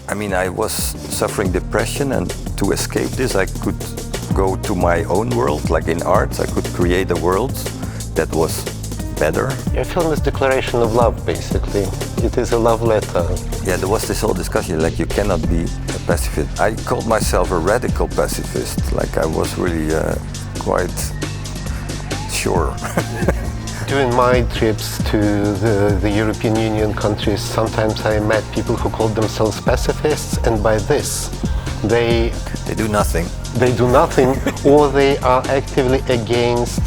I mean, I was suffering depression, and to escape this, I could go to my own world, like in art. I could create a world that was better. Your film is declaration of love, basically. It is a love letter. Yeah, there was this whole discussion, like you cannot be a pacifist. I called myself a radical pacifist, like I was really quite sure. During my trips to the European Union countries, sometimes I met people who called themselves pacifists, and by this, they do nothing. They do nothing, or they are actively against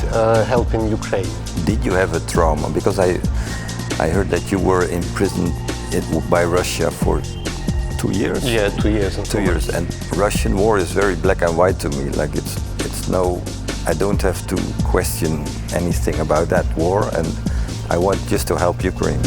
helping Ukraine. Did you have a trauma? Because I heard that you were imprisoned by Russia for 2 years? Yeah, 2 years. 2 years, and Russian war is very black and white to me. Like it's no, I don't have to question anything about that war, and I want just to help Ukraine.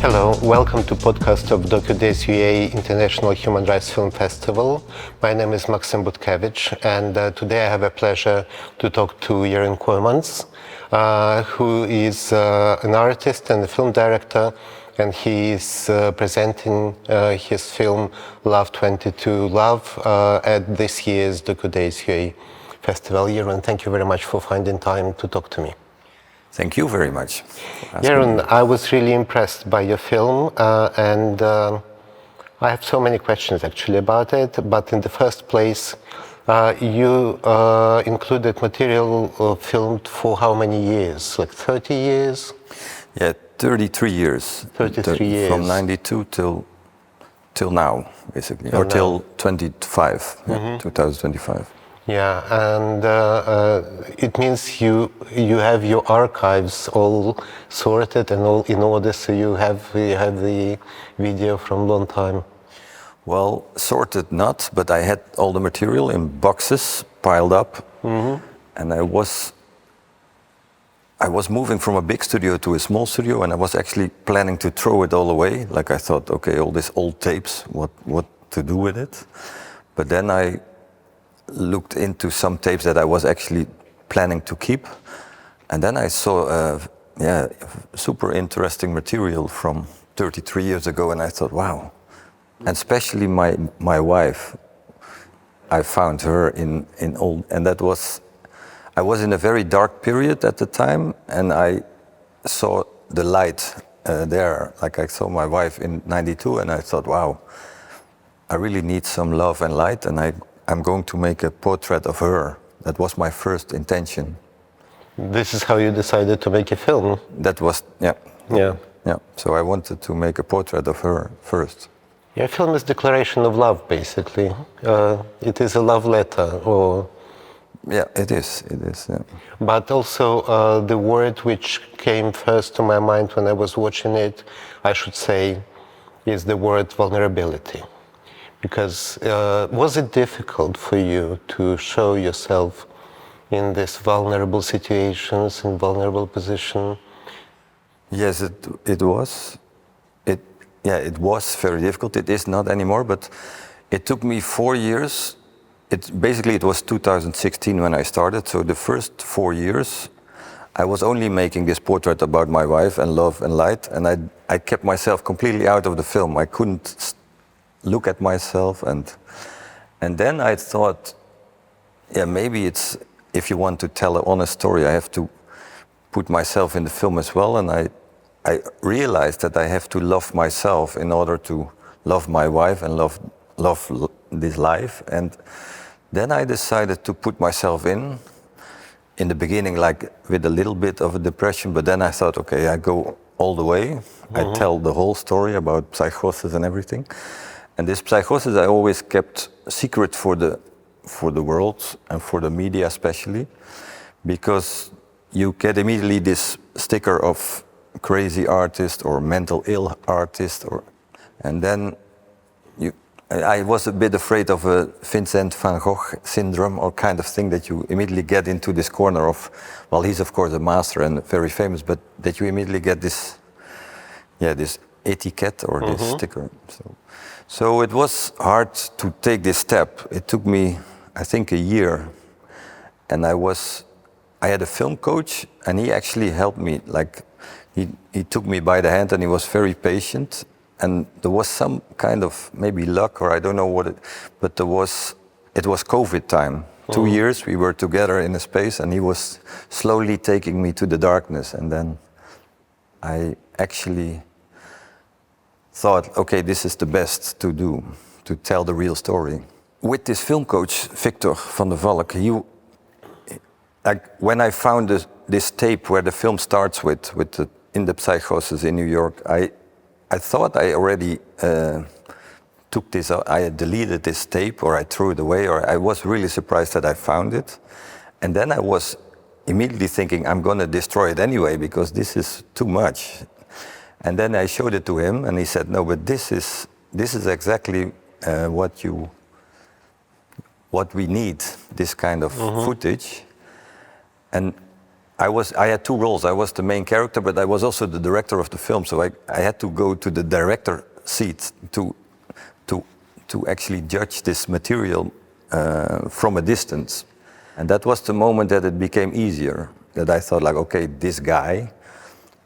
Hello, welcome to podcast of Docudays UA International Human Rights Film Festival. My name is Maksym Butkevych, and today I have a pleasure to talk to Jeroen Kooijmans, who is an artist and a film director, and he is presenting his film LOVE-22-LOVE at this year's Docudays UA Festival. Jeroen, thank you very much for finding time to talk to me. Thank you very much. Jeroen, I was really impressed by your film, and I have so many questions actually about it, but in the first place, you included material filmed for how many years? Like 30 years? Yeah, 33 years. 33 years. From 92 till now, basically, or till 25, 2025. Yeah, and it means you have your archives all sorted and all in order, so you have the video from long time. Well, sorted not, but I had all the material in boxes piled up, and I was moving from a big studio to a small studio, and I was actually planning to throw it all away. Like I thought, okay, all these old tapes, what to do with it? But then I looked into some tapes that I was actually planning to keep, and then I saw super interesting material from 33 years ago, and I thought, wow. And especially my wife, I found her in old, and that was, I was in a very dark period at the time, and I saw the light there. Like I saw my wife in 92, and I thought, wow, I really need some love and light, and I'm going to make a portrait of her. That was my first intention. This is how you decided to make a film? That was, yeah. Yeah. Yeah, so I wanted to make a portrait of her first. Your film is declaration of love, basically. It is a love letter, or... Yeah, it is, yeah. But also the word which came first to my mind when I was watching it, I should say, is the word vulnerability. Because was it difficult for you to show yourself in these vulnerable situations, in vulnerable position? Yes, it was. It was very difficult. It is not anymore, but it took me 4 years. It was 2016 when I started, so the first 4 years I was only making this portrait about my wife and love and light, and I kept myself completely out of the film. I couldn't look at myself, and then I thought, yeah, maybe it's, if you want to tell an honest story, I have to put myself in the film as well, and I realized that I have to love myself in order to love my wife and love this life. And then I decided to put myself in the beginning, like with a little bit of a depression, but then I thought, okay, I go all the way. I tell the whole story about psychosis and everything. And this psychosis I always kept secret for the world and for the media especially, because you get immediately this sticker of crazy artist or mental ill artist, and then I was a bit afraid of a Vincent van Gogh syndrome, or kind of thing, that you immediately get into this corner of, well, he's of course a master and very famous, but that you immediately get this etiquette or this sticker. So it was hard to take this step. It took me, I think, a year. and I had a film coach, and he actually helped me. Like, he took me by the hand, and he was very patient. And there was some kind of maybe luck, or I don't know what but it was COVID time. 2 years we were together in a space, and he was slowly taking me to the darkness. And then I actually thought, okay, this is the best to do, to tell the real story. With this film coach, Victor van der Valk, like when I found this tape where the film starts with in the psychosis in New York, I thought I already took this out. I had deleted this tape, or I threw it away, or I was really surprised that I found it. And then I was immediately thinking, I'm going to destroy it anyway, because this is too much. And then I showed it to him, and he said, no, but this is exactly what we need, this kind of footage. And I had two roles. I was the main character, but I was also the director of the film. So I had to go to the director seat to actually judge this material from a distance. And that was the moment that it became easier. That I thought, like, okay, this guy,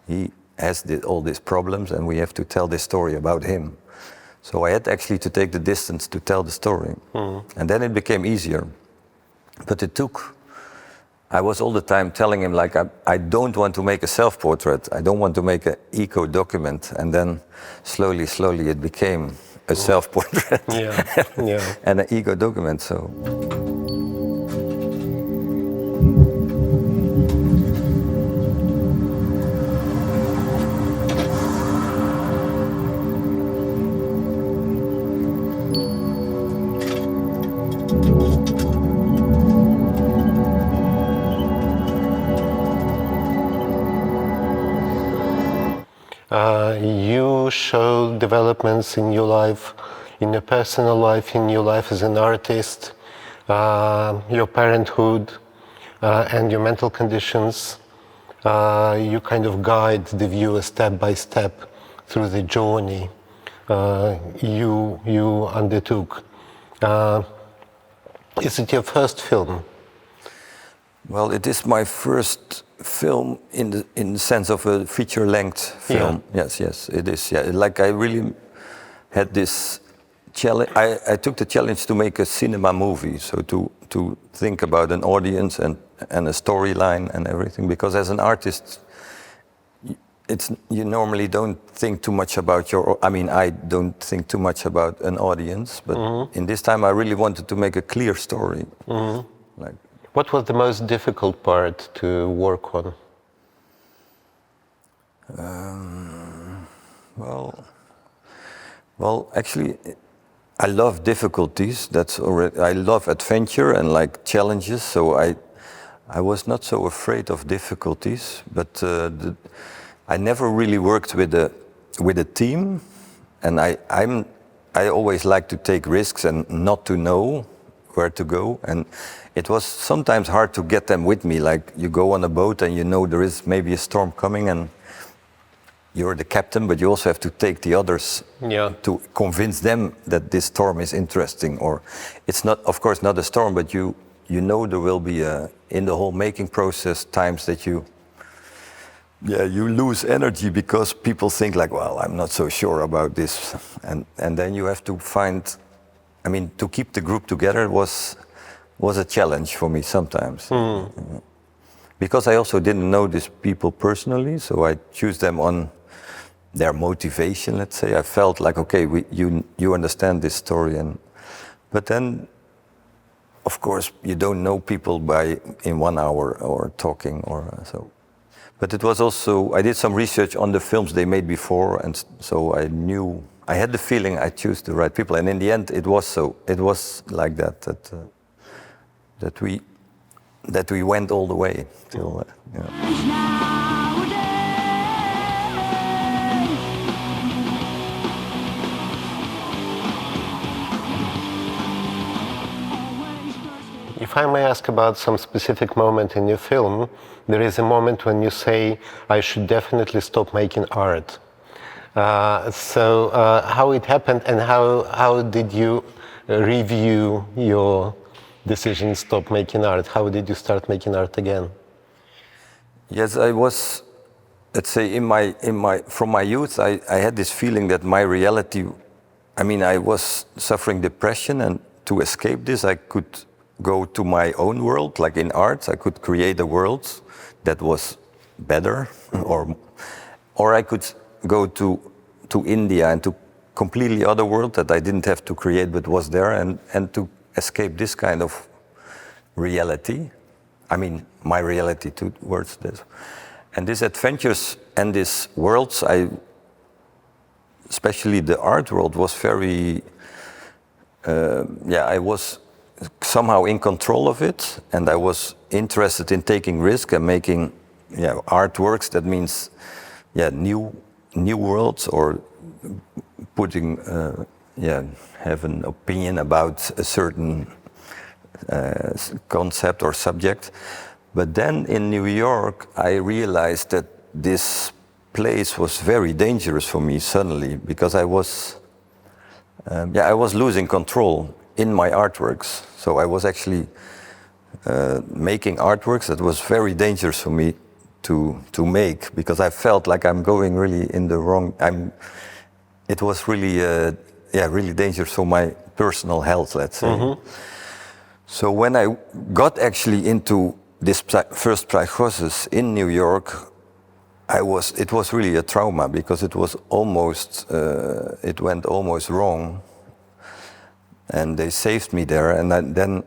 he has all these problems, and we have to tell this story about him. So I had actually to take the distance to tell the story. And then it became easier. But I was all the time telling him, like, I don't want to make a self-portrait. I don't want to make an eco-document. And then slowly it became a self-portrait and an eco-document. So. You show developments in your life, in your personal life, in your life as an artist, your parenthood, and your mental conditions. You kind of guide the viewer step by step through the journey you undertook. Is it your first film? Well, it is my first film in the sense of a feature-length film. Yeah. Yes, it is. Yeah, like I really had this challenge. I took the challenge to make a cinema movie, so to think about an audience and a storyline and everything. Because as an artist, you normally don't think too much about I don't think too much about an audience, but in this time I really wanted to make a clear story. Like. What was the most difficult part to work on? Well, actually, I love difficulties. I love adventure and like challenges. So I was not so afraid of difficulties. But I never really worked with a team, and I always like to take risks and not to know where to go. And it was sometimes hard to get them with me. Like you go on a boat and you know there is maybe a storm coming, and you're the captain, but you also have to take the others to convince them that this storm is interesting. Or it's not, of course, not a storm, but you know there will be in the whole making process times that you lose energy because people think like, well, I'm not so sure about this, and then you have to find. I mean, to keep the group together was a challenge for me sometimes. Because I also didn't know these people personally, so I choose them on their motivation, let's say. I felt like, okay, you understand this story, but then, of course, you don't know people in 1 hour or talking or so. But it was also, I did some research on the films they made before, and so I knew. I had the feeling I chose the right people, and in the end, it was so. It was like that we went all the way till. If I may ask about some specific moment in your film, there is a moment when you say, "I should definitely stop making art." How it happened, and how did you review decision stop making art? How did you start making art again? Yes, I was, let's say, from my youth, I had this feeling that my reality, I was suffering depression, and to escape this, I could go to my own world, like in art. I could create a world that was better, or I could go to India and to completely other world that I didn't have to create but was there, and to escape this kind of reality. My reality towards this. And these adventures and these worlds, especially the art world, was very, I was somehow in control of it, and I was interested in taking risk and making artworks. That means new worlds, or putting have an opinion about a certain concept or subject. But then in New York, I realized that this place was very dangerous for me suddenly, because I was losing control in my artworks. So I was actually making artworks that was very dangerous for me to make, because I felt like I'm going really in the wrong. It was really really dangerous for my personal health, let's say. Mm-hmm. So when I got actually into this first psychosis in New York, it was really a trauma, because it was almost it went almost wrong, and they saved me there. And then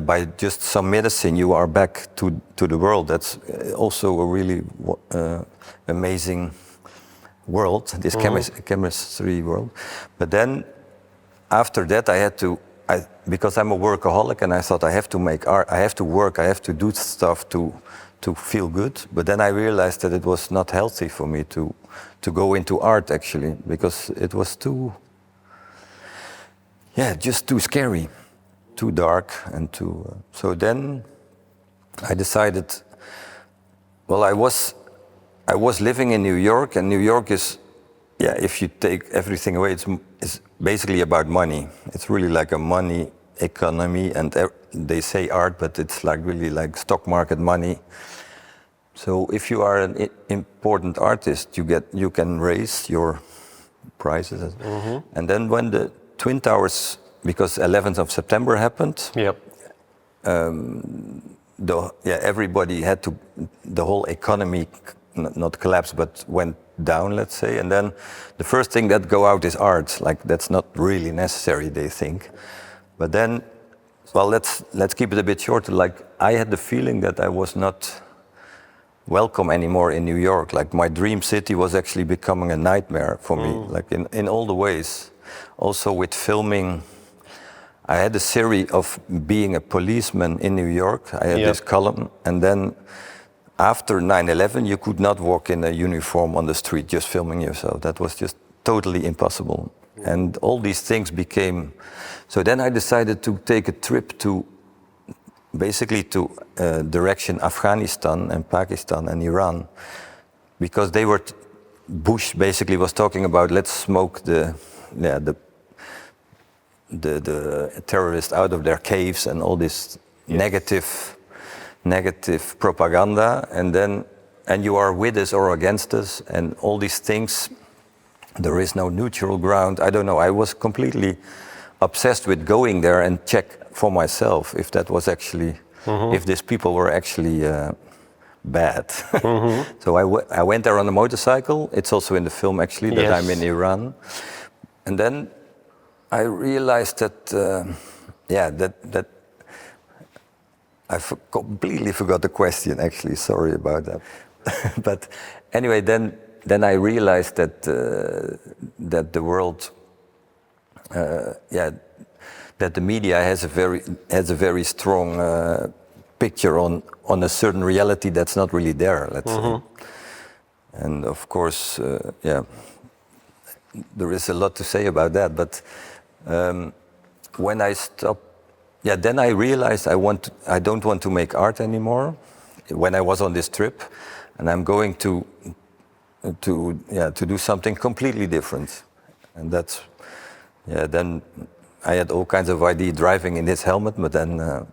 by just some medicine you are back to the world. That's also a really amazing world, this chemistry world. But then after that I had to, because I'm a workaholic, and I thought I have to make art, I have to work, I have to do stuff to feel good. But then I realized that it was not healthy for me to go into art, actually, because it was just too scary, too dark, and too. So then I decided. Well, I was living in New York, and New York is, if you take everything away, it's basically about money. It's really like a money economy, and they say art, but it's like really like stock market money. So if you are an important artist, you can raise your prices. Mm-hmm. And then when the Twin Towers, because 11th of September happened, everybody had to, the whole economy not collapsed, but went down, let's say. And then the first thing that go out is art. Like, that's not really necessary, they think. But then, well, let's keep it a bit shorter. Like, I had the feeling that I was not welcome anymore in New York. Like, my dream city was actually becoming a nightmare for me, like in all the ways. Also with filming, I had a series of being a policeman in New York. I had this column, and then after 9/11, you could not walk in a uniform on the street just filming yourself. That was just totally impossible. And all these things became. So then I decided to take a trip to direction Afghanistan and Pakistan and Iran, because they were. Bush basically was talking about, let's smoke the terrorists out of their caves, and all this negative propaganda, and you are with us or against us, and all these things. There is no neutral ground. I don't know. I was completely obsessed with going there and check for myself if that was actually, if these people were actually bad. So I went there on a motorcycle. It's also in the film, actually, that I'm in Iran. And then I realized that, that I completely forgot the question, actually. Sorry about that. But anyway, then I realized that that the world, that the media has a very strong picture on a certain reality that's not really there, let's say. And of course, there is a lot to say about that. But when I stopped, then I realized I don't want to make art anymore. When I was on this trip, and I'm going to do something completely different, and that's then I had all kinds of idea driving in his helmet, but then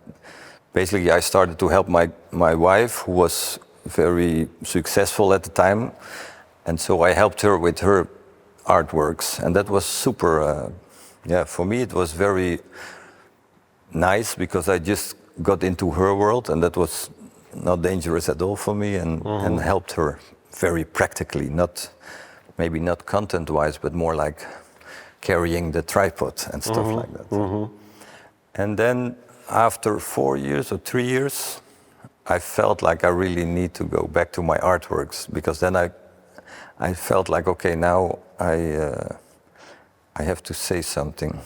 basically I started to help my wife, who was very successful at the time, and so I helped her with her artworks, and that was super. For me it was very nice because I just got into her world, and that was not dangerous at all for me, and helped her very practically, maybe not content-wise, but more like carrying the tripod and stuff like that. And then after 4 years or 3 years, I felt like I really need to go back to my artworks, because then I felt like, okay, now I have to say something.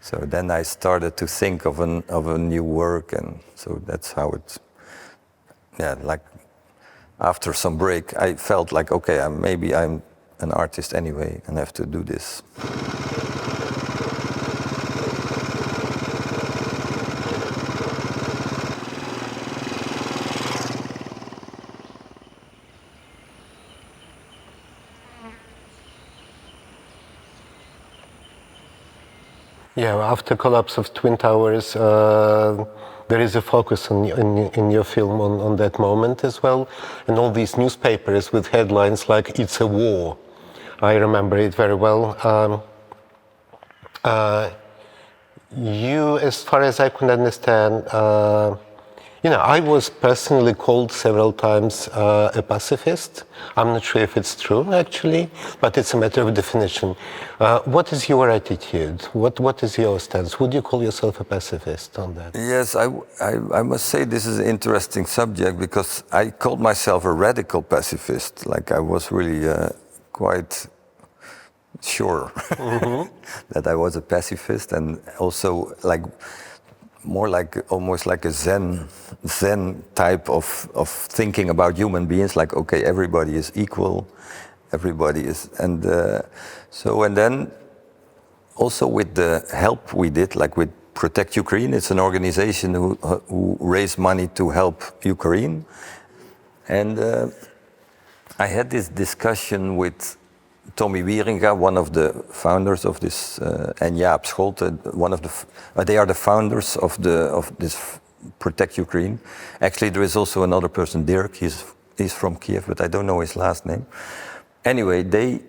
So then I started to think of a new work, and so that's how it. Like after some break, I felt like, okay, maybe I'm an artist anyway, and have to do this. Yeah, after collapse of Twin Towers, there is a focus in your film on that moment as well, and all these newspapers with headlines like "It's a war." I remember it very well. You, as far as I can understand, I was personally called several times a pacifist. I'm not sure if it's true, actually, but it's a matter of definition. What is your attitude? What is your stance? Would you call yourself a pacifist on that? Yes, I must say this is an interesting subject, because I called myself a radical pacifist. Like I was really quite sure that I was a pacifist, and also like more like almost like a Zen type of thinking about human beings. Like, okay, everybody is equal, everybody is, and then also with the help we did, like with Project Ukraine, it's an organization who raised money to help Ukraine, and I had this discussion with Tommy Wieringa, one of the founders of this, and Jaap Scholte, they are the founders of this Project Ukraine. Actually, there is also another person, Dirk, he's from Kiev, but I don't know his last name. Anyway, the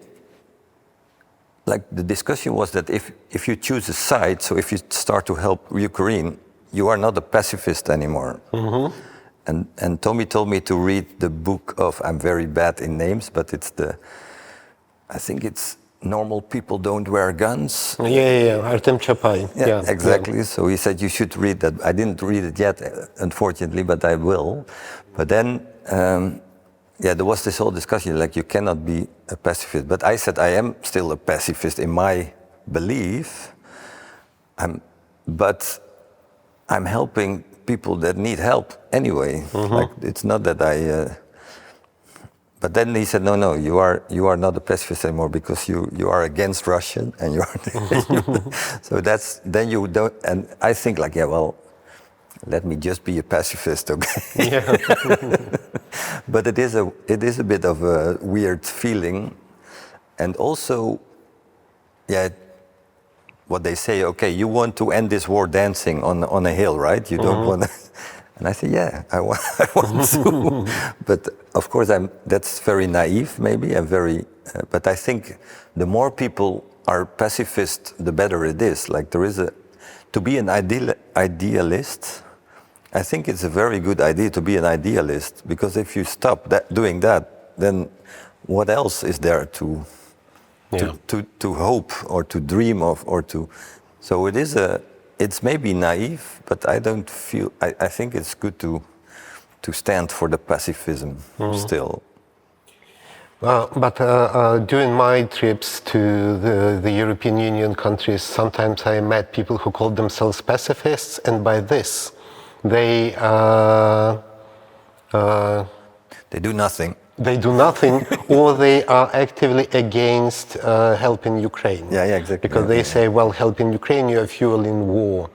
discussion was that if you choose a side, so if you start to help Ukraine, you are not a pacifist anymore. And Tommy told me to read the book of, I'm very bad in names, but I think it's Normal People Don't Wear Guns. Yeah, Artem Chapai. Yeah, exactly. Yeah. So he said you should read that. I didn't read it yet, unfortunately, but I will. But then, there was this whole discussion, like you cannot be a pacifist. But I said I am still a pacifist in my belief. But I'm helping people that need help anyway. Like it's not that I. But then he said, no, you are not a pacifist anymore, because you are against Russia, and you are. So then you don't. And I think like, let me just be a pacifist, okay? Yeah. But it is a bit of a weird feeling, and also, what they say, okay, you want to end this war dancing on a hill, right? You don't want to. And I said, I want to. But of course, that's very naive, maybe, and but I think the more people are pacifist, the better it is. Like to be an idealist, I think it's a very good idea to be an idealist, because if you stop doing that, then what else is there to hope or to dream of or to? So it's maybe naive, but I don't feel. I think it's good to stand for the pacifism still. But during my trips to the European Union countries, sometimes I met people who called themselves pacifists, and by this, they do nothing. They do nothing, or they are actively against helping Ukraine. Yeah, exactly. Because they say, well, helping Ukraine, you are fueling war.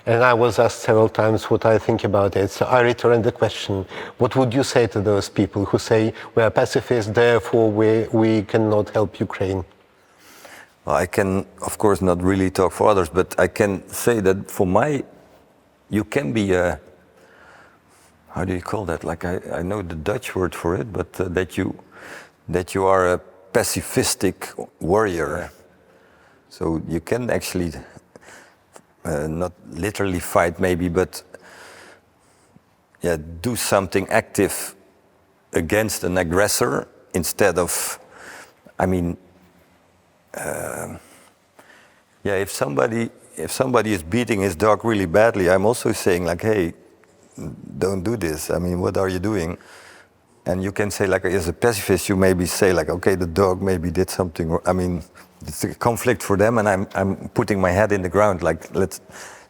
And I was asked several times what I think about it. So I return the question, what would you say to those people who say, we are pacifists, therefore we cannot help Ukraine? Well, I can, of course, not really talk for others, but I can say that you can be a, how do you call that? Like I know the Dutch word for it, but that you are a pacifistic warrior. So you can actually not literally fight maybe, but do something active against an aggressor instead of, I mean, if somebody is beating his dog really badly, I'm also saying like, hey, don't do this. I mean, what are you doing? And you can say, like, as a pacifist, you maybe say, like, okay, the dog maybe did something. I mean, it's a conflict for them, and I'm putting my head in the ground, like, let's.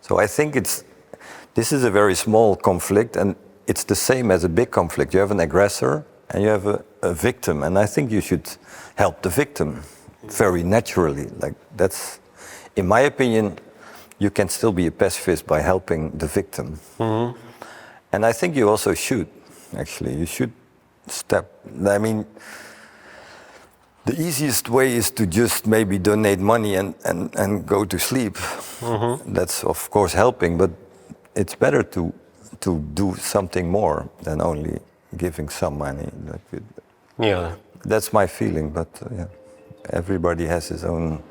So I think this is a very small conflict, and it's the same as a big conflict. You have an aggressor, and you have a victim, and I think you should help the victim very naturally. Like, that's, in my opinion, you can still be a pacifist by helping the victim. Mm-hmm. And I think you also should, actually. You should step. I mean, the easiest way is to just maybe donate money and go to sleep. Mm-hmm. That's, of course, helping, but it's better to do something more than only giving some money. Yeah. That's my feeling, but everybody has his own.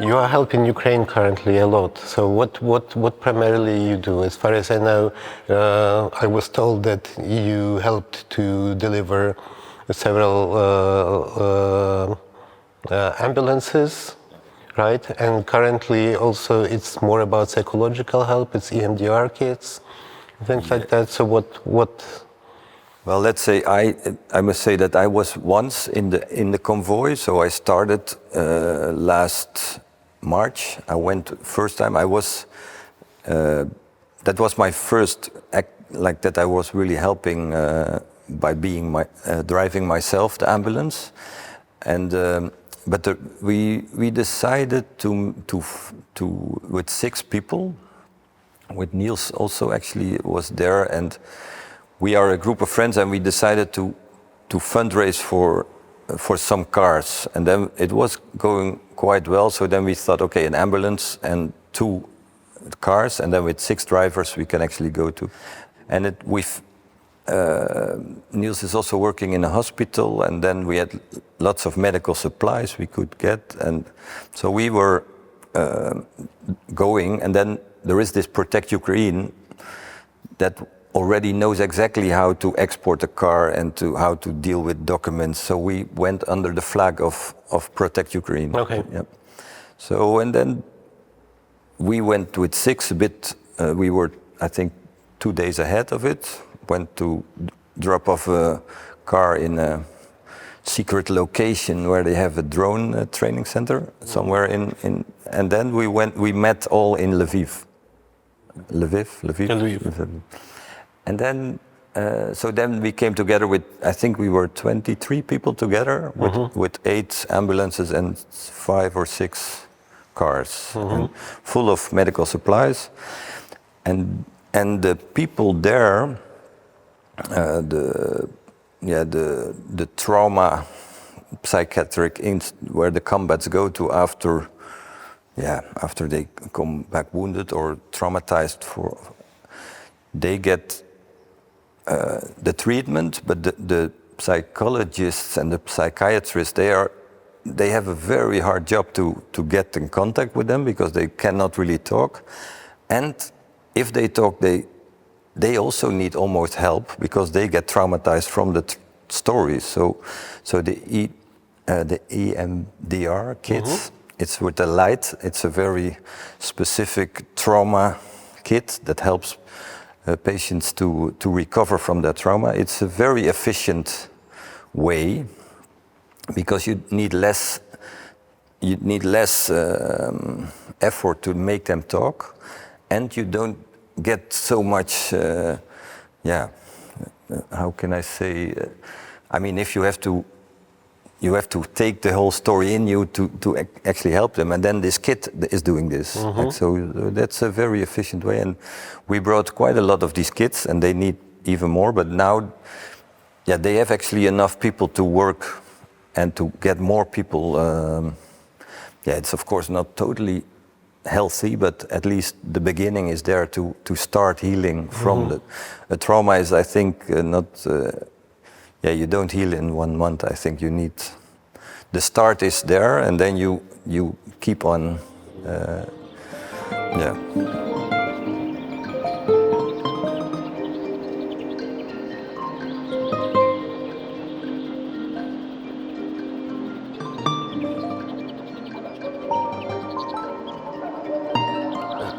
You are helping Ukraine currently a lot. So what primarily you do? As far as I know, I was told that you helped to deliver several ambulances, right? And currently also it's more about psychological help. It's EMDR kits, things like that. So what? Well, let's say I must say that I was once in the convoy. So I started last March. I went first time. I was that was my first act like that. I was really helping by being driving myself the ambulance, and we decided to with 6 people. With Niels also actually was there, and we are a group of friends, and we decided to fundraise for some cars, and then it was going quite well. So then we thought, okay, an ambulance and 2 cars, and then with 6 drivers we can actually go to. And Niels is also working in a hospital, and then we had lots of medical supplies we could get, and so we were going. And then there is this Project Ukraine that already knows exactly how to export a car and how to deal with documents. So we went under the flag of Project Ukraine. Okay. Yep. So, and then we went with 6 a bit. We were, I think, 2 days ahead of it. Went to drop off a car in a secret location where they have a drone training center somewhere in. And then we met all in Lviv. Lviv. And then, so then we came together with, I think we were 23 people together with 8 ambulances and 5 or 6 cars, and full of medical supplies. And the people there, the trauma psychiatric where the combats go to after they come back wounded or traumatized, they get the treatment, but the psychologists and the psychiatrists, they have a very hard job to get in contact with them, because they cannot really talk. And if they talk, they also need almost help, because they get traumatized from the stories. So the EMDR kits, it's with the light. It's a very specific trauma kit that helps patients to recover from that trauma. It's a very efficient way, because you need less effort to make them talk, and you don't get so much how can I say? I mean, if you have to take the whole story in you to actually help them, and then this kid is doing this. Like, so that's a very efficient way, and we brought quite a lot of these kids, and they need even more. But now, yeah, they have actually enough people to work and to get more people. Yeah, it's of course not totally healthy, but at least the beginning is there to start healing from the trauma is, I think, not. Yeah, you don't heal in 1 month. I think you need. The start is there, and then you keep on. Yeah.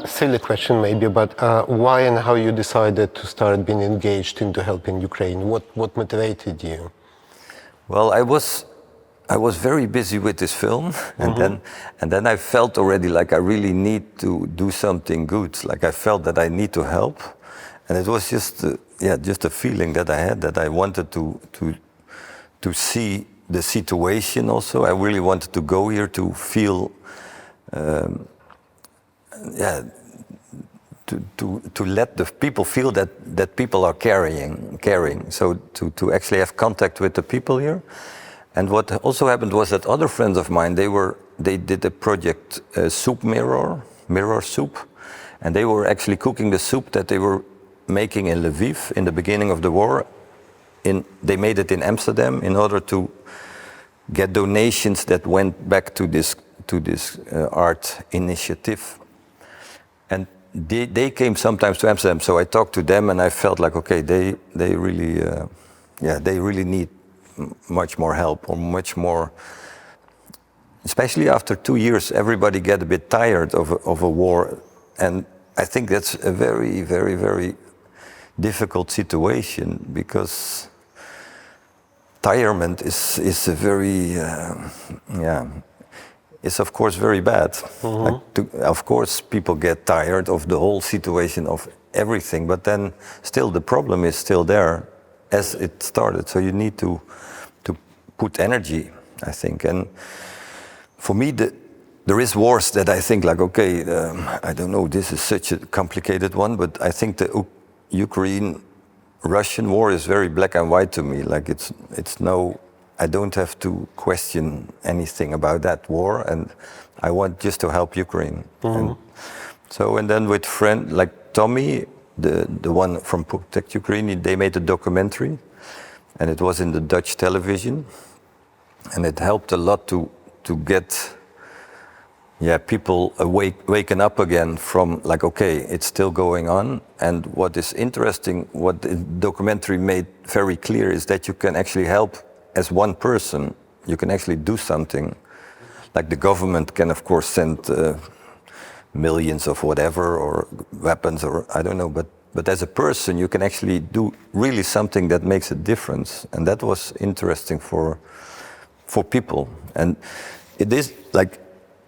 Silly question maybe, but why and how you decided to start being engaged into helping Ukraine? What motivated you? Well, I was very busy with this film, and then I felt already like I really need to do something good. Like I felt that I need to help, and it was just a feeling that I had, that I wanted to see the situation. Also, I really wanted to go here to feel. To let the people feel that people are caring. So to actually have contact with the people here. And what also happened was that other friends of mine, they did a project, soup mirror soup, and they were actually cooking the soup that they were making in Lviv in the beginning of the war. They made it in Amsterdam in order to get donations that went back to this art initiative. And they came sometimes to Amsterdam, so I talked to them, and I felt like, okay, they really need much more help, or much more. Especially after 2 years, everybody get a bit tired of a war, and I think that's a very, very, very difficult situation, because tirement is a very it's of course very bad. Of course people get tired of the whole situation, of everything, but then still the problem is still there as it started. So you need to put energy, I think. And for me, there is wars that I think like, okay, I don't know, this is such a complicated one, but I think the Ukraine-Russian war is very black and white to me. Like it's no, I don't have to question anything about that war, and I want just to help Ukraine. And then with friend like Tommy, the one from Project Ukraine, they made a documentary, and it was in the Dutch television, and it helped a lot to get people waken up again from like, okay, it's still going on. And what is interesting, what the documentary made very clear, is that you can actually help as one person. You can actually do something. Like the government can of course send millions of whatever, or weapons, or I don't know, but as a person you can actually do really something that makes a difference. And that was interesting for people. And it is like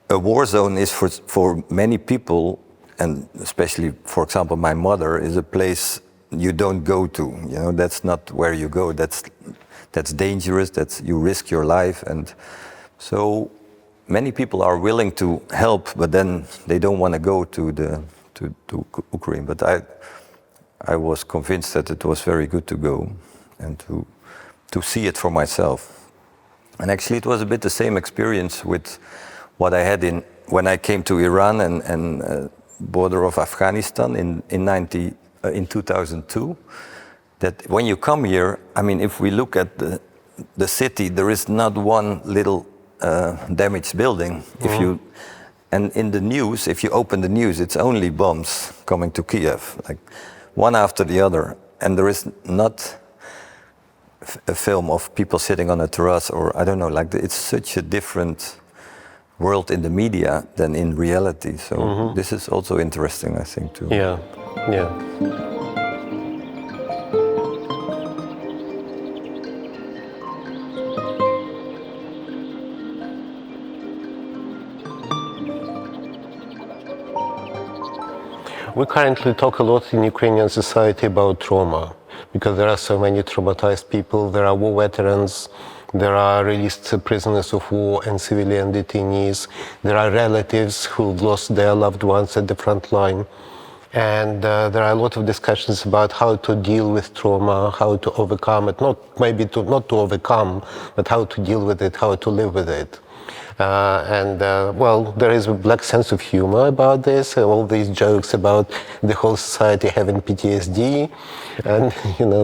a war zone is for many people, and especially, for example, my mother, is a place you don't go to. You know, that's not where you go. That's dangerous. You risk your life. And so many people are willing to help, but then they don't want to go to Ukraine. But I was convinced that it was very good to go and to see it for myself. And actually, it was a bit the same experience with what I had when I came to Iran and border of Afghanistan in 2002. That when you come here, I mean, if we look at the city, there is not one little damaged building. And in the news, if you open the news, it's only bombs coming to Kiev, like one after the other. And there is not a film of people sitting on a terrace, or I don't know, like it's such a different world in the media than in reality. So this is also interesting, I think, too. Yeah. We currently talk a lot in Ukrainian society about trauma, because there are so many traumatized people. There are war veterans, there are released prisoners of war and civilian detainees. There are relatives who've lost their loved ones at the front line. And there are a lot of discussions about how to deal with trauma, how to overcome it, not to overcome, but how to deal with it, how to live with it. Well, there is a black sense of humor about this, all these jokes about the whole society having PTSD and,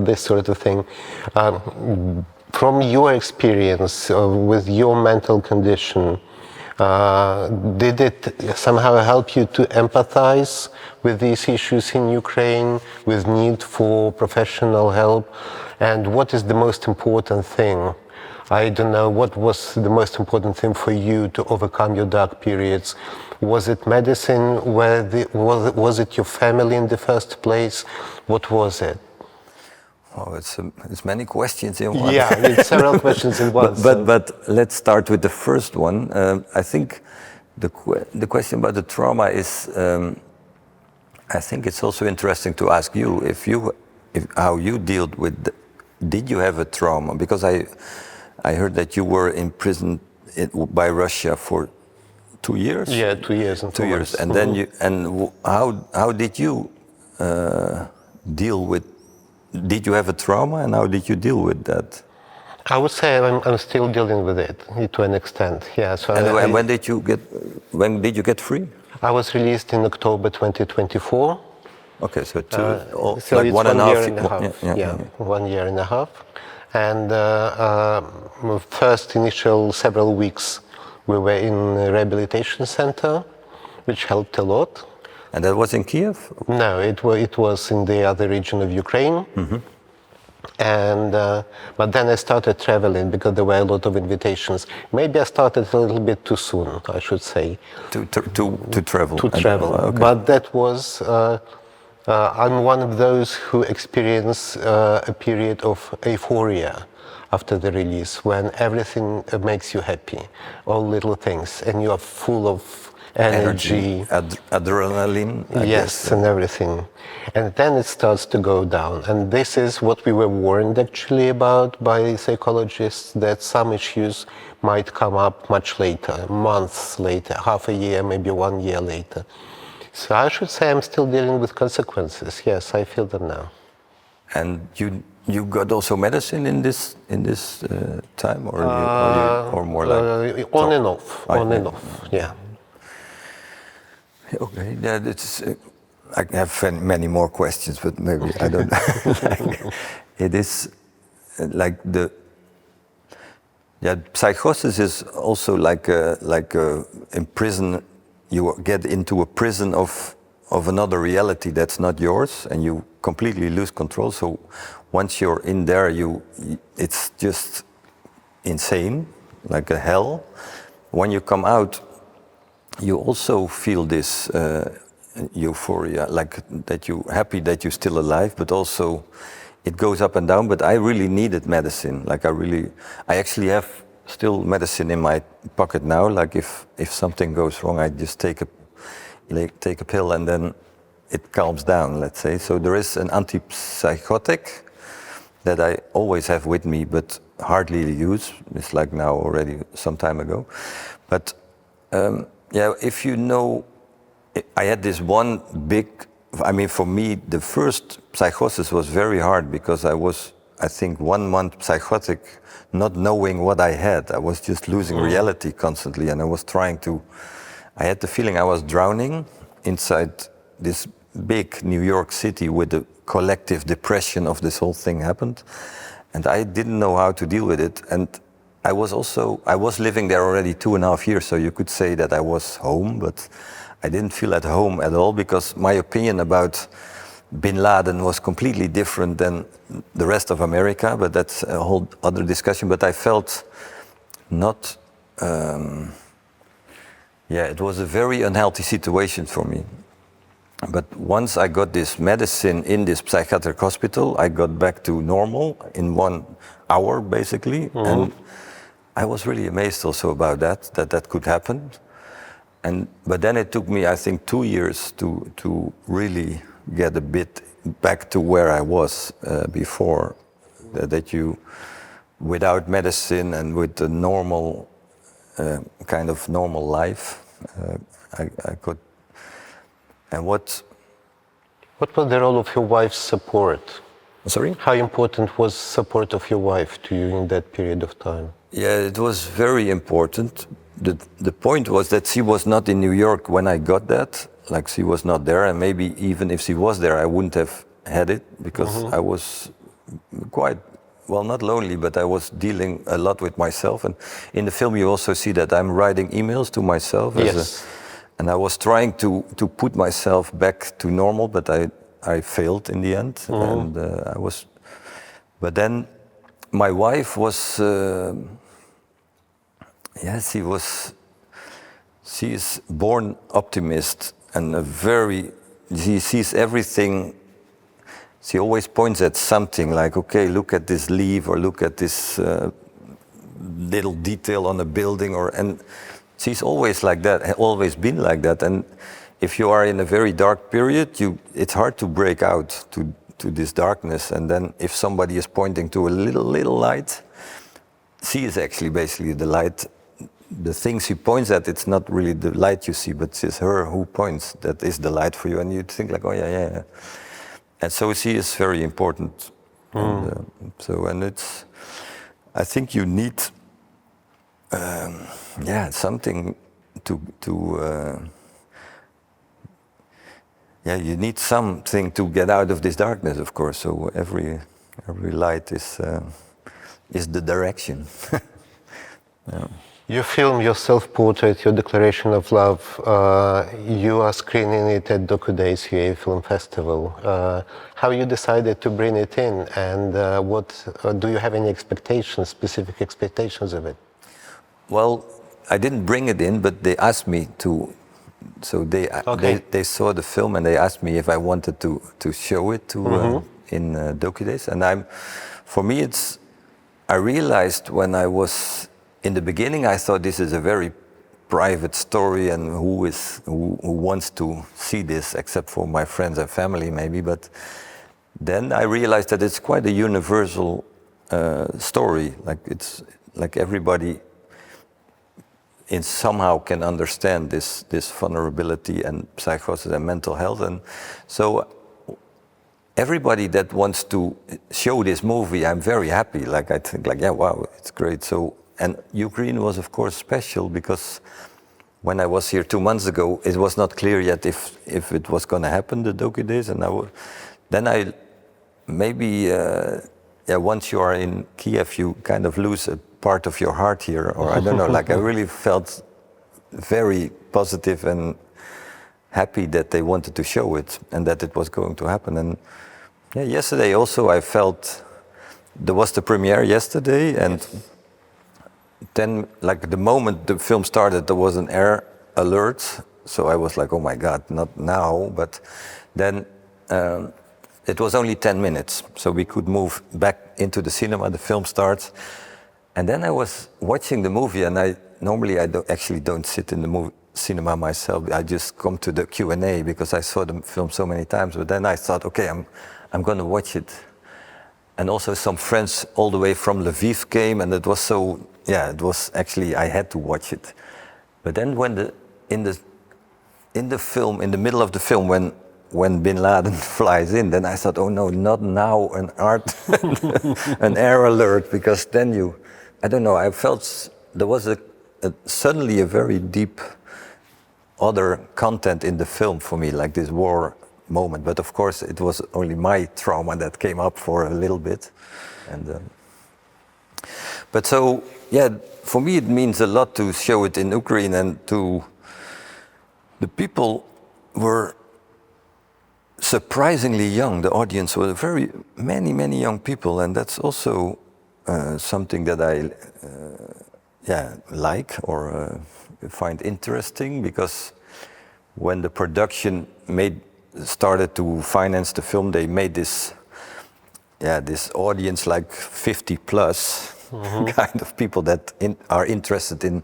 this sort of thing. From your experience with your mental condition, did it somehow help you to empathize with these issues in Ukraine, with need for professional help? And what is the most important thing? I don't know, what was the most important thing for you to overcome your dark periods? Was it medicine? Was it your family in the first place? What was it? Oh, it's many questions in one. Yeah, it's several questions in one. But let's start with the first one. I think the question about the trauma is, I think it's also interesting to ask you how you dealt with. Did you have a trauma? Because I heard that you were imprisoned by Russia for 2 years. Yeah, 2 years and 2 years, and then how did you deal with? Did you have a trauma, and how did you deal with that? I would say I'm still dealing with it to an extent. Yeah. So and when did you get free? I was released in October 2024. Okay, so so like it's 1.5 year and a half. Yeah, 1 year and a half. And first initial several weeks we were in a rehabilitation center, which helped a lot. And that was in Kiev? No, it was in the other region of Ukraine. Mm-hmm. And but then I started traveling because there were a lot of invitations. Maybe I started a little bit too soon, I should say. To travel? To travel. Okay. But that was, I'm one of those who experience a period of euphoria after the release, when everything makes you happy, all little things, and you are full of energy, adrenaline, I yes, guess. And everything. And then it starts to go down. And this is what we were warned actually about by psychologists, that some issues might come up much later, months later, half a year, maybe 1 year later. So I should say I'm still dealing with consequences. Yes, I feel them now. And you got also medicine in this time, or more like on and off, yeah. Okay, yeah, I have many more questions, but maybe I don't. It is like psychosis is also like in prison. You get into a prison of another reality that's not yours, and you completely lose control. So once you're in there, it's just insane, like a hell. When you come out, you also feel this euphoria, like that you're happy that you're still alive, but also it goes up and down. But I really needed medicine. Like I actually have still medicine in my pocket now. Like if something goes wrong, I just take a pill and then it calms down, let's say. So there is an antipsychotic that I always have with me, but hardly use. It's like now already some time ago. But if you know, I had this one big, for me, the first psychosis was very hard because I was, I think, 1 month psychotic, not knowing what I had. I was just losing reality constantly, and I had the feeling I was drowning inside this big New York City with the collective depression of this whole thing happened. And I didn't know how to deal with it. And I was living there already 2.5 years, so you could say that I was home, but I didn't feel at home at all because my opinion about Bin Laden was completely different than the rest of America, but that's a whole other discussion. But I felt not, it was a very unhealthy situation for me. But once I got this medicine in this psychiatric hospital, I got back to normal in 1 hour, basically. Mm-hmm. And I was really amazed also about that could happen. But then it took me, I think, 2 years to really get a bit back to where I was before. That you, without medicine and with the normal kind of normal life, I could. And what was the role of your wife's support? Sorry? How important was support of your wife to you in that period of time? Yeah, it was very important. The point was that she was not in New York when I got that. Like, she was not there, and maybe even if she was there, I wouldn't have had it, because I was quite, well, not lonely, but I was dealing a lot with myself. And in the film you also see that I'm writing emails to myself. And I was trying to put myself back to normal, but I failed in the end. And but then my wife was, she is born optimist, and she sees everything. She always points at something, like, okay, look at this leaf, or look at this little detail on a building, and she's always like that, always been like that. And if you are in a very dark period, it's hard to break out to this darkness. And then if somebody is pointing to a little light, she is actually basically the light. The thing she points at, it's not really the light you see, but it's her who points that is the light for you. And you think like, oh yeah. And so she is very important. And it's, I think you need, something you need something to get out of this darkness, of course. So every light is the direction. Your film, your self-portrait, your declaration of love, you are screening it at Docudays UA Film Festival. How you decided to bring it in, and what do you have any expectations, specific expectations of it? Well, I didn't bring it in, but they asked me to. So they saw the film and they asked me if I wanted to show it to in Docudays. And for me, I realized when I was in the beginning, I thought this is a very private story, and who wants to see this except for my friends and family maybe. But then I realized that it's quite a universal story. Like, it's like everybody somehow can understand this vulnerability and psychosis and mental health. And so everybody that wants to show this movie, I'm very happy. Like, I think, like, yeah, wow, it's great. So, and Ukraine was, of course, special, because when I was here 2 months ago, it was not clear yet if it was going to happen, the Docudays. And once you are in Kiev, you kind of lose a part of your heart here, or I don't know, like, I really felt very positive and happy that they wanted to show it and that it was going to happen. And yesterday also I felt, there was the premiere yesterday, and then, like, the moment the film started, there was an air alert, so I was like, oh my God, not now. But then it was only 10 minutes, so we could move back into the cinema. The film starts. And then I was watching the movie, and I don't sit in the cinema myself. I just come to the Q&A because I saw the film so many times. But then I thought, okay, I'm going to watch it. And also some friends all the way from Lviv came, and it was so, it was actually, I had to watch it. But then in the film, in the middle of the film, when Bin Laden flies in, then I thought, oh no, not now, an air alert, because then I don't know, I felt there was suddenly a very deep other content in the film for me, like this war moment. But of course, it was only my trauma that came up for a little bit. But so, for me it means a lot to show it in Ukraine, and the people were surprisingly young. The audience was many young people, and that's also something that I like or find interesting, because when the production started to finance the film, they made this audience, like 50 plus kind of people that are interested in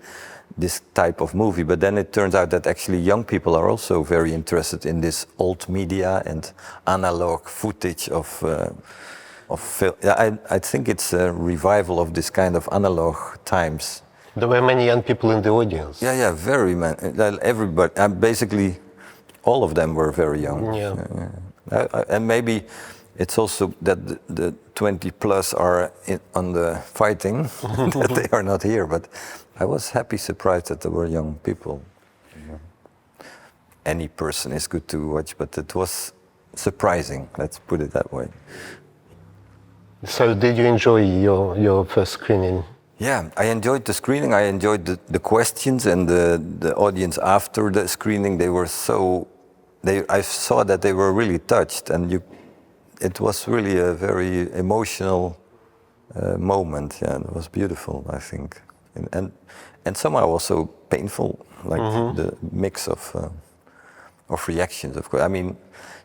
this type of movie. But then it turns out that actually young people are also very interested in this old media and analog footage of film. I think it's a revival of this kind of analog times. There were many young people in the audience. Yeah, very many. Everybody, basically, all of them were very young. Yeah. And maybe it's also that the 20 plus are on the fighting, that they are not here. But I was surprised that there were young people. Any person is good to watch, but it was surprising. Let's put it that way. So did you enjoy your first screening? Yeah, I enjoyed the screening. I enjoyed the questions and the audience after the screening. They were I saw that they were really touched, and it was really a very emotional moment. Yeah, it was beautiful, I think, and somehow also painful, like the mix of reactions. Of course, I mean,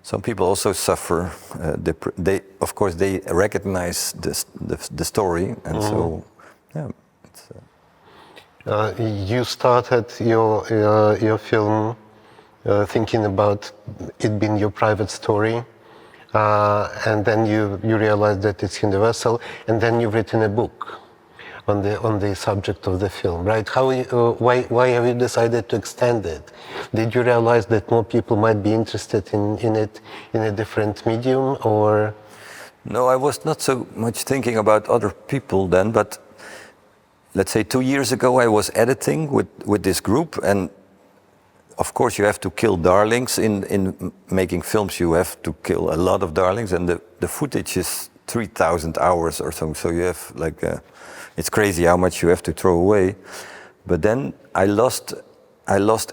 some people also suffer. They recognize the story, and so. Yeah, you started your film thinking about it being your private story, and then you realized that it's universal, and then you've written a book on the subject of the film, right? Why have you decided to extend it? Did you realize that more people might be interested in it in a different medium, or? No, I was not so much thinking about other people then, but. Let's say 2 years ago, I was editing with this group, and of course you have to kill darlings. In making films, you have to kill a lot of darlings, and the footage is 3,000 hours or something. So you have it's crazy how much you have to throw away. But then I lost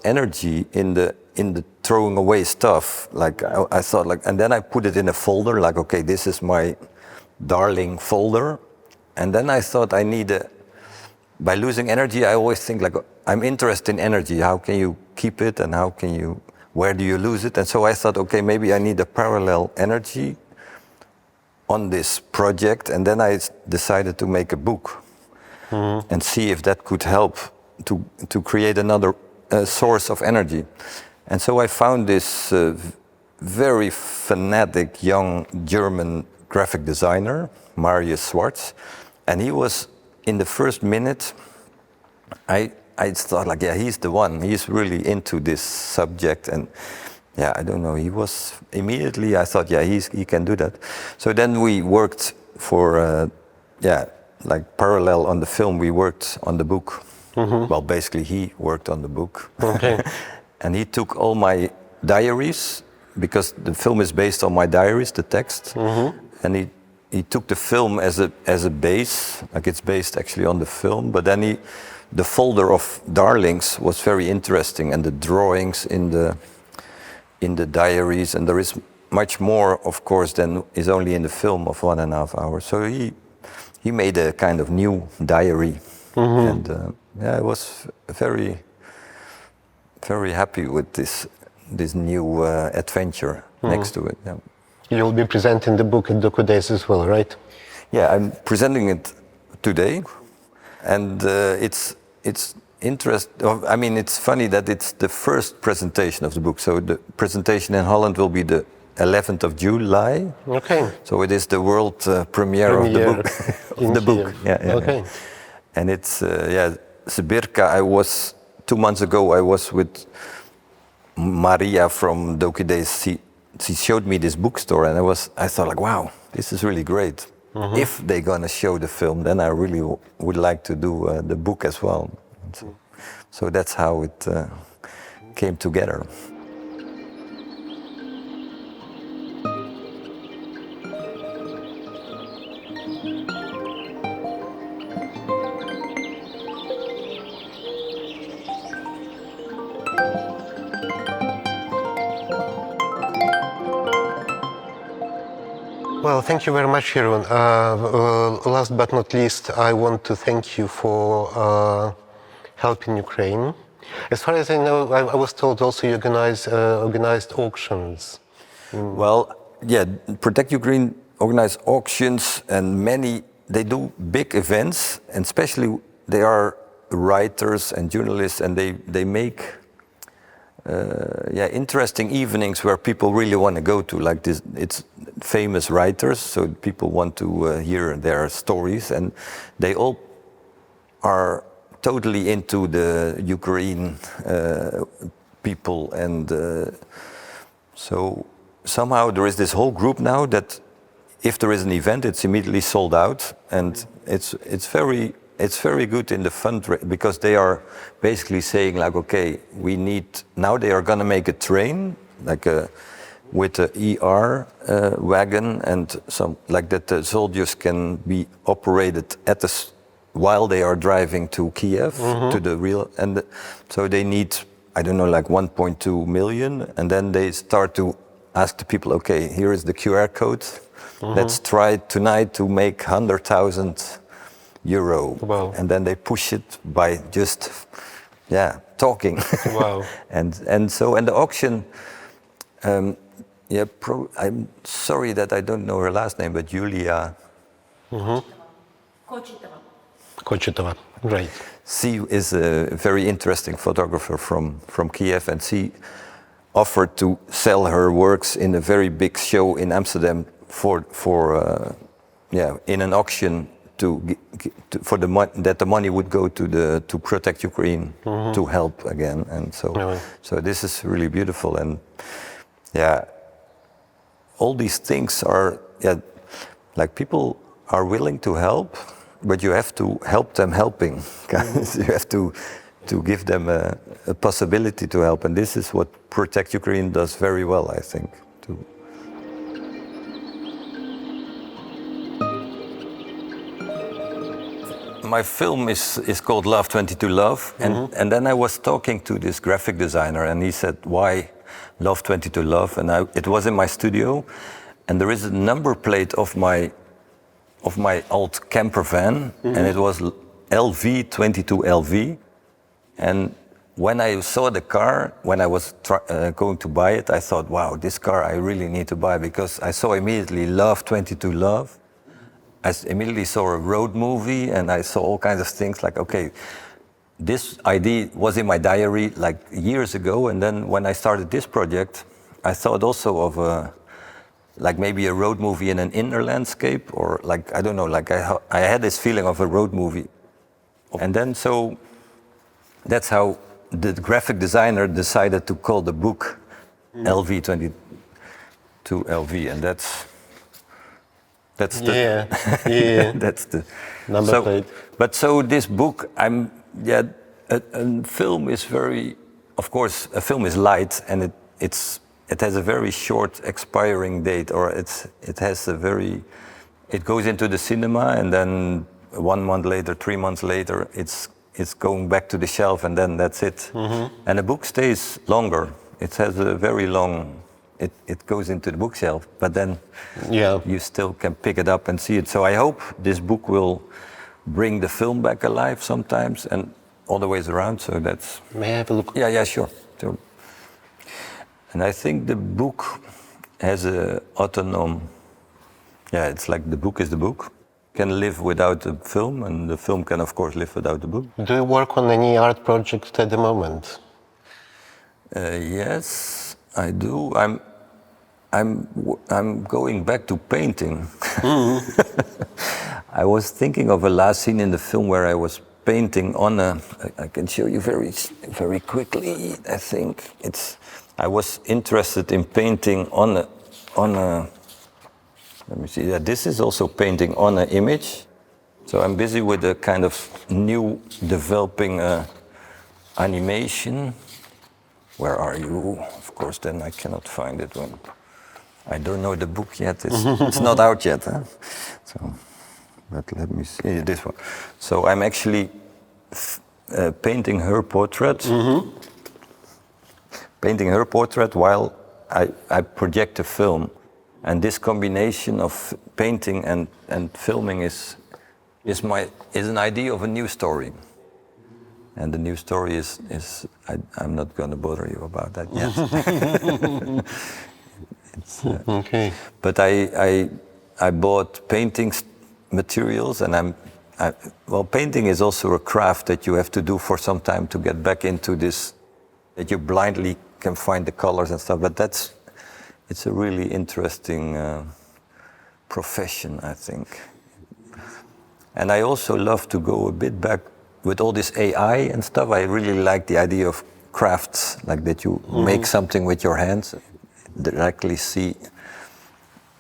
energy in the throwing away stuff. I thought and then I put it in a folder. Okay, this is my darling folder, and then I thought I need by losing energy, I always think I'm interested in energy. How can you keep it, and where do you lose it? And so I thought, okay, maybe I need a parallel energy on this project. And then I decided to make a book and see if that could help to create another source of energy. And so I found this very fanatic young German graphic designer, Marius Schwartz, and he was. In the first minute, I thought he's the one. He's really into this subject, and I don't know. He was immediately. I thought, he can do that. So then we worked for, parallel on the film. We worked on the book. Well, basically, he worked on the book. Okay. And he took all my diaries, because the film is based on my diaries, the text, and he took the film as a base, it's based actually on the film, but then the folder of darlings was very interesting, and the drawings in the diaries, and there is much more, of course, than is only in the film of 1.5 hours. So he made a kind of new diary, and I was very, very happy with this new adventure next to it. Yeah. You'll be presenting the book at Docudays as well, right? Yeah, I'm presenting it today, and it's interesting. I mean, it's funny that it's the first presentation of the book. So the presentation in Holland will be the 11th of July. Okay. So it is the world premiere of the book. Of the book. Yeah. Okay. And it's Sibirka. 2 months ago. I was with Maria from Docudays. She showed me this bookstore, and I thought wow, this is really great. If they're gonna show the film, then I really would like to do the book as well. So that's how it came together. Well, thank you very much, Jeroen. Last but not least, I want to thank you for helping Ukraine. As far as I know, I was told also you organized auctions. Well, Project Ukraine organize auctions, and they do big events, and especially they are writers and journalists, and they make interesting evenings where people really want to go to. Like this, it's famous writers, so people want to hear their stories, and they all are totally into the Ukraine people, and so somehow there is this whole group now that if there is an event, it's immediately sold out, and it's very good in the fundraising, because they are basically saying like, okay, we need, now they are gonna make a train like with a ER wagon and some like that the soldiers can be operated at the while they are driving to Kiev to the real, and so they need, I don't know, like 1.2 million, and then they start to ask the people, okay, here is the QR code. Let's try tonight to make 100,000 euro. Wow. And then they push it by just, talking. Wow. and the auction, I'm sorry that I don't know her last name, but Julia. Kochitova, right. She is a very interesting photographer from Kiev, and she offered to sell her works in a very big show in Amsterdam in an auction for that the money would go to Project Ukraine to help again, and so this is really beautiful, and all these things are like people are willing to help, but you have to help them helping. You have to give them a possibility to help, and this is what Project Ukraine does very well, I think. Too. My film is called LOVE-22-LOVE, and then I was talking to this graphic designer, and he said, why LOVE-22-LOVE? And it was in my studio, and there is a number plate of my old camper van, and it was LV-22-LV. And when I saw the car, when I was going to buy it, I thought, wow, this car I really need to buy, because I saw immediately LOVE-22-LOVE. I immediately saw a road movie, and I saw all kinds of things like, okay, this idea was in my diary like years ago, and then when I started this project, I thought also of like maybe a road movie in an inner landscape, or like, I don't know, like I had this feeling of a road movie. And then so that's how the graphic designer decided to call the book LV-22-LV, and that's the that's the number plate. But so this book, a film is very, of course, a film is light, and it has a very short expiring date, or it goes into the cinema, and then 1 month later, 3 months later, it's going back to the shelf, and then that's it. And a book stays longer. It has a very long. It goes into the bookshelf, but then you still can pick it up and see it. So I hope this book will bring the film back alive sometimes, and all the ways around. So that's. May I have a look? Yeah, sure. And I think the book has a autonomous. Yeah, it's like the book is the book. Can live without the film, and the film can, of course, live without the book. Do you work on any art project at the moment? Yes, I do. I'm going back to painting. I was thinking of a last scene in the film where I was painting on I can show you very, very quickly. I think I was interested in painting on a. Let me see. Yeah, this is also painting on an image. So I'm busy with a kind of new developing animation. Where are you? Of course, then I cannot find it when I don't know the book yet. It's not out yet. Huh? So, but let me see this one. So I'm actually painting her portrait. Painting her portrait while I project a film. And this combination of painting and filming is an idea of a new story. And the new story is I'm not going to bother you about that yet. Okay. But I bought painting materials, and I'm Well, painting is also a craft that you have to do for some time to get back into this, that you blindly can find the colors and stuff, but it's a really interesting profession, I think. And I also love to go a bit back with all this AI and stuff. I really like the idea of crafts, like that you make something with your hands, directly see,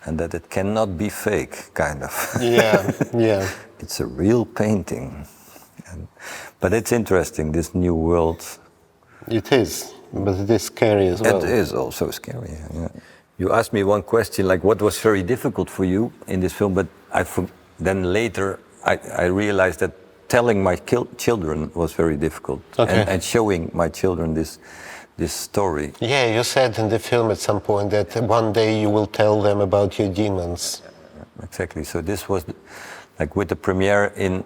and that it cannot be fake, kind of. Yeah. It's a real painting. But it's interesting, this new world. It is, but it is scary as well. It is also scary, yeah. You asked me one question, like what was very difficult for you in this film, but then later I realized that telling my children was very difficult, and showing my children this story. Yeah, you said in the film at some point that one day you will tell them about your demons. Exactly. So this was like with the premiere in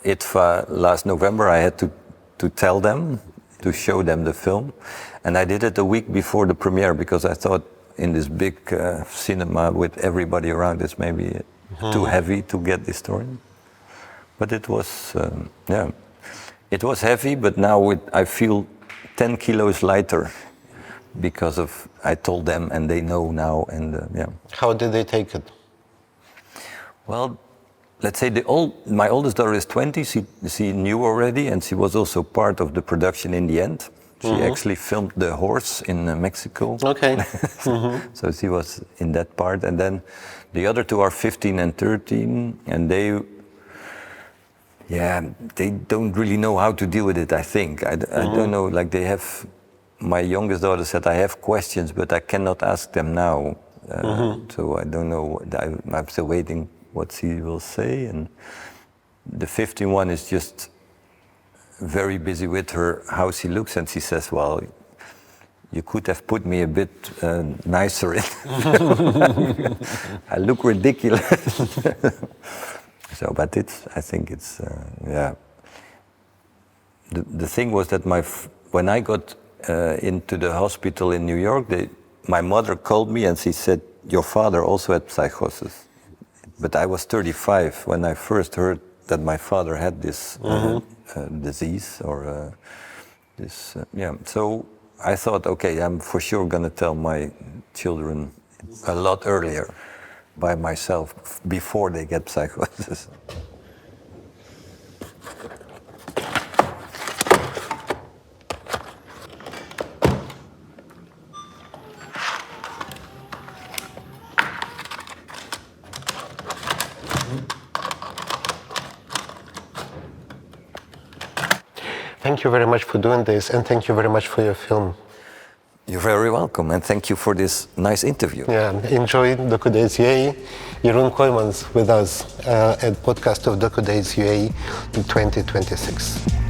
ITFA last November, I had to tell them, to show them the film, and I did it a week before the premiere because I thought in this big cinema with everybody around, it's maybe too heavy to get this story. But it was, it was heavy, but now I feel 10 kilos lighter because of, I told them and they know now, and How did they take it? Well, let's say my oldest daughter is 20, she knew already, and she was also part of the production in the end. She actually filmed the horse in Mexico. Okay. So she was in that part, and then the other two are 15 and 13, and they don't really know how to deal with it, I think. I don't know, like they have, my youngest daughter said, I have questions, but I cannot ask them now. So I don't know, I'm still waiting what she will say. And the 15 one is just very busy with her, how she looks, and she says, well, you could have put me a bit nicer in. I look ridiculous. So, but I think it's, The thing was that when I got into the hospital in New York, my mother called me and she said, your father also had psychosis. But I was 35 when I first heard that my father had this disease or this, So I thought, okay, I'm for sure gonna tell my children a lot earlier by myself before they get psychosis. Thank you very much for doing this, and thank you very much for your film. You're very welcome, and thank you for this nice interview. Yeah, enjoy Docudays UA. Jeroen Kooijmans with us at podcast of Docudays UA in 2026.